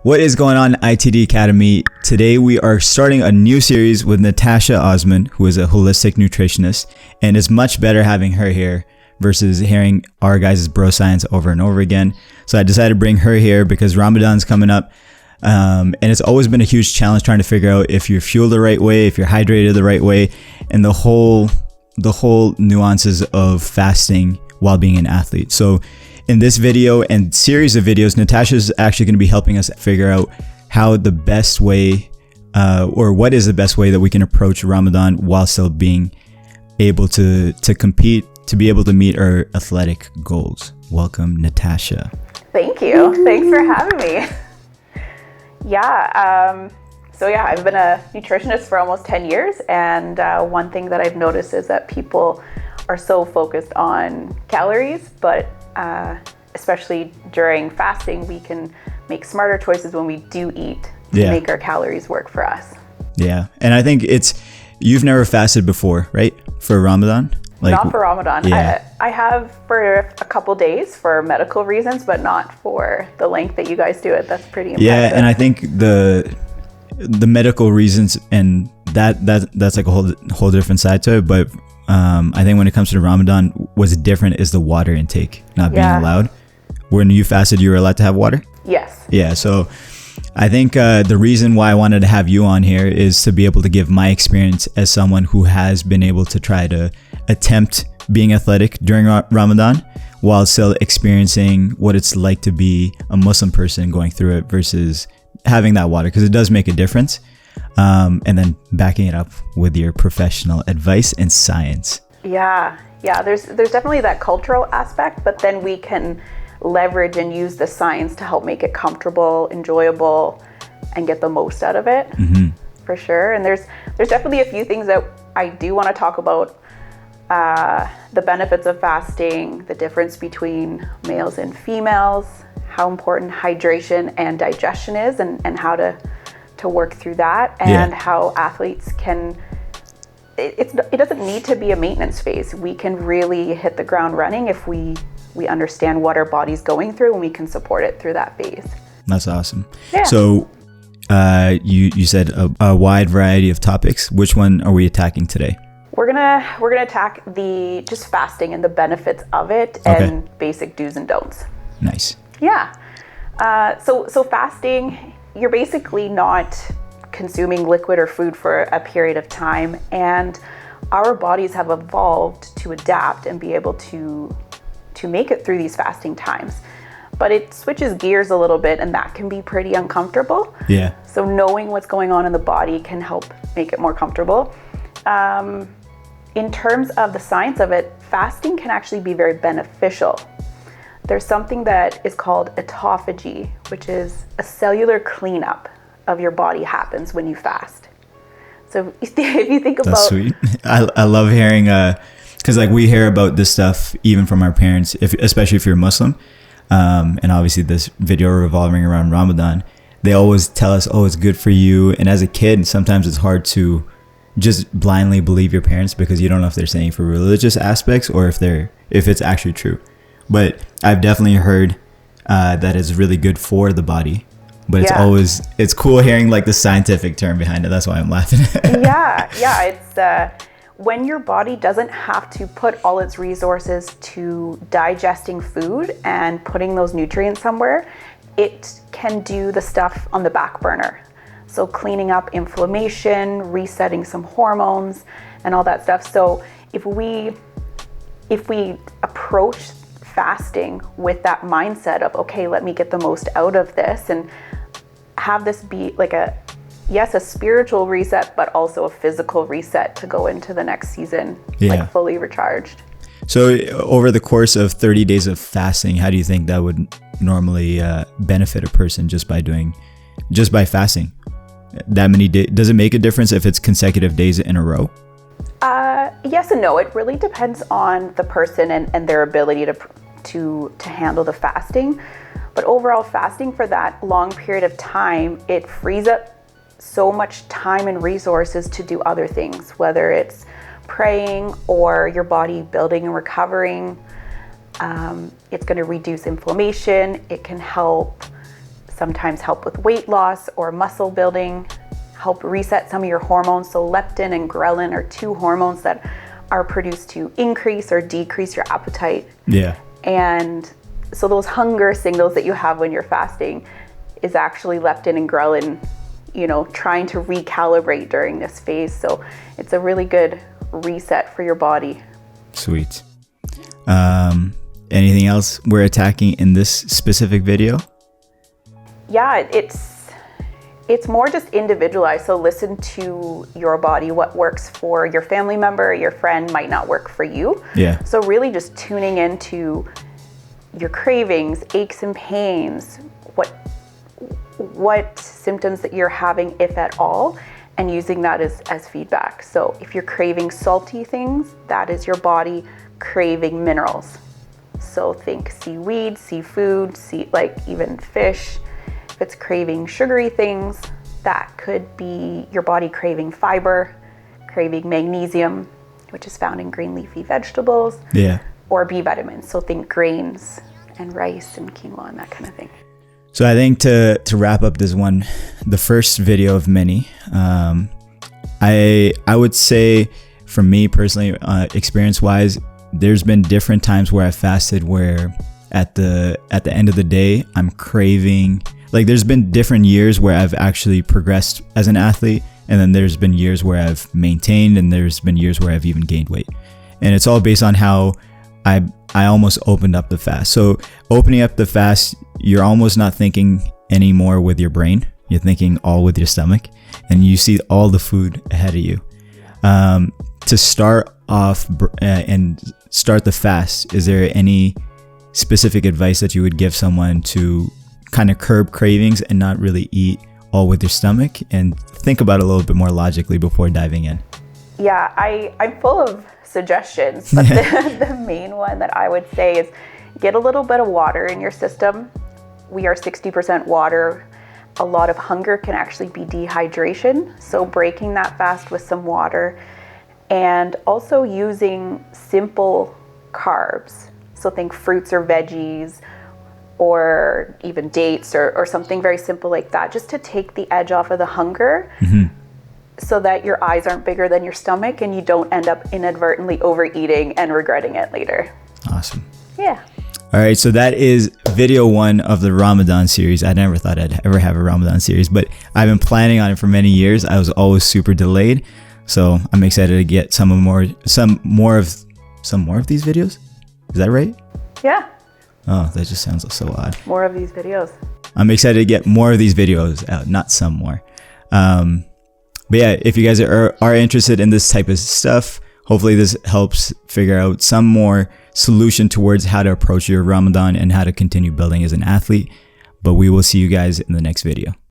What is going on, ITD Academy? Today we are starting a new series with Natasha Osman, who is a holistic nutritionist, and it's much better having her here versus hearing our guys' bro science over and over again. So I decided to bring her here because Ramadan's coming up, and it's always been a huge challenge trying to figure out if you're fueled the right way, if you're hydrated the right way, and the whole nuances of fasting while being an athlete. So in this video and series of videos, Natasha is actually going to be helping us figure out how the best way, or what is the best way that we can approach Ramadan while still being able to compete, to be able to meet our athletic goals. Welcome, Natasha. Thank you. Thanks for having me. I've been a nutritionist for almost 10 years, and one thing that I've noticed is that people are so focused on calories, but especially during fasting, we can make smarter choices when we do eat to make our calories work for us. Yeah. And I think you've never fasted before, right? For Ramadan? Not for Ramadan. Yeah. I have for a couple days for medical reasons, but not for the length that you guys do it. That's pretty impressive. Yeah. And I think the medical reasons and that's like a whole different side to it. But I think when it comes to Ramadan, what's different is the water intake not being allowed. When you fasted, you were allowed to have water? Yes. Yeah. So I think the reason why I wanted to have you on here is to be able to give my experience as someone who has been able to try to attempt being athletic during Ramadan while still experiencing what it's like to be a Muslim person going through it versus having that water, because it does make a difference. And then backing it up with your professional advice and science. Yeah. There's definitely that cultural aspect, but then we can leverage and use the science to help make it comfortable, enjoyable, and get the most out of it. Mm-hmm. For sure. And there's definitely a few things that I do want to talk about. The benefits of fasting, the difference between males and females, how important hydration and digestion is, and how to work through that, and how athletes can, it doesn't need to be a maintenance phase. We can really hit the ground running if we understand what our body's going through, and we can support it through that phase. That's awesome. Yeah. So you said a wide variety of topics. Which one are we attacking today? We're gonna attack the just fasting and the benefits of it, and basic do's and don'ts. Nice. Yeah. So fasting, you're basically not consuming liquid or food for a period of time, and our bodies have evolved to adapt and be able to make it through these fasting times. But it switches gears a little bit, and that can be pretty uncomfortable. Yeah. So knowing what's going on in the body can help make it more comfortable. In terms of the science of it, fasting can actually be very beneficial. There's something that is called autophagy, which is a cellular cleanup of your body happens when you fast. So if you think about... That's sweet. I love hearing, because like we hear about this stuff even from our parents, especially if you're Muslim, and obviously this video revolving around Ramadan, they always tell us, oh, it's good for you. And as a kid, sometimes it's hard to just blindly believe your parents because you don't know if they're saying for religious aspects or if it's actually true. But I've definitely heard that it's really good for the body. But it's cool hearing like the scientific term behind it. That's why I'm laughing. It's when your body doesn't have to put all its resources to digesting food and putting those nutrients somewhere, it can do the stuff on the back burner. So cleaning up inflammation, resetting some hormones, and all that stuff. So if we approach fasting with that mindset of, okay, let me get the most out of this, and have this be like a spiritual reset, but also a physical reset to go into the next season like fully recharged. So over the course of 30 days of fasting, how do you think that would normally benefit a person just by fasting that many days? Does it make a difference if it's consecutive days in a row? Yes and no. It really depends on the person and their ability to handle the fasting. But overall, fasting for that long period of time, it frees up so much time and resources to do other things, whether it's praying or your body building and recovering. It's going to reduce inflammation. It can help sometimes help with weight loss or muscle building, help reset some of your hormones. So leptin and ghrelin are two hormones that are produced to increase or decrease your appetite. Yeah. And so those hunger signals that you have when you're fasting is actually leptin and ghrelin, trying to recalibrate during this phase. So it's a really good reset for your body. Sweet. Anything else we're attacking in this specific video? Yeah, it's more just individualized. So listen to your body. What works for your family member, your friend might not work for you. Yeah. So really just tuning into your cravings, aches and pains, what symptoms that you're having, if at all, and using that as feedback. So if you're craving salty things, that is your body craving minerals. So think seaweed, seafood, like even fish. If it's craving sugary things, that could be your body craving fiber, craving magnesium, which is found in green leafy vegetables. Yeah. Or B vitamins. So think grains and rice and quinoa and that kind of thing. So I think to wrap up this one, the first video of many, I would say for me personally, experience-wise, there's been different times where I fasted where at the end of the day, I'm craving, like there's been different years where I've actually progressed as an athlete. And then there's been years where I've maintained, and there's been years where I've even gained weight. And it's all based on how I almost opened up the fast. So opening up the fast, you're almost not thinking anymore with your brain. You're thinking all with your stomach, and you see all the food ahead of you. To start off and start the fast, is there any specific advice that you would give someone to kind of curb cravings and not really eat all with your stomach and think about it a little bit more logically before diving in? Yeah, I'm full of suggestions, but the main one that I would say is get a little bit of water in your system. We are 60% water. A lot of hunger can actually be dehydration. So breaking that fast with some water, and also using simple carbs. So think fruits or veggies, or even dates or something very simple like that, just to take the edge off of the hunger. Mm-hmm. So that your eyes aren't bigger than your stomach and you don't end up inadvertently overeating and regretting it later. Awesome. Yeah. All right, so that is video 1 of the Ramadan series. I never thought I'd ever have a Ramadan series, but I've been planning on it for many years. I was always super delayed, so I'm excited to get some more of these videos. Is that right? Yeah. Oh, that just sounds so odd. More of these videos. I'm excited to get more of these videos out, not some more. But yeah, if you guys are interested in this type of stuff, hopefully this helps figure out some more solution towards how to approach your Ramadan and how to continue building as an athlete. But we will see you guys in the next video.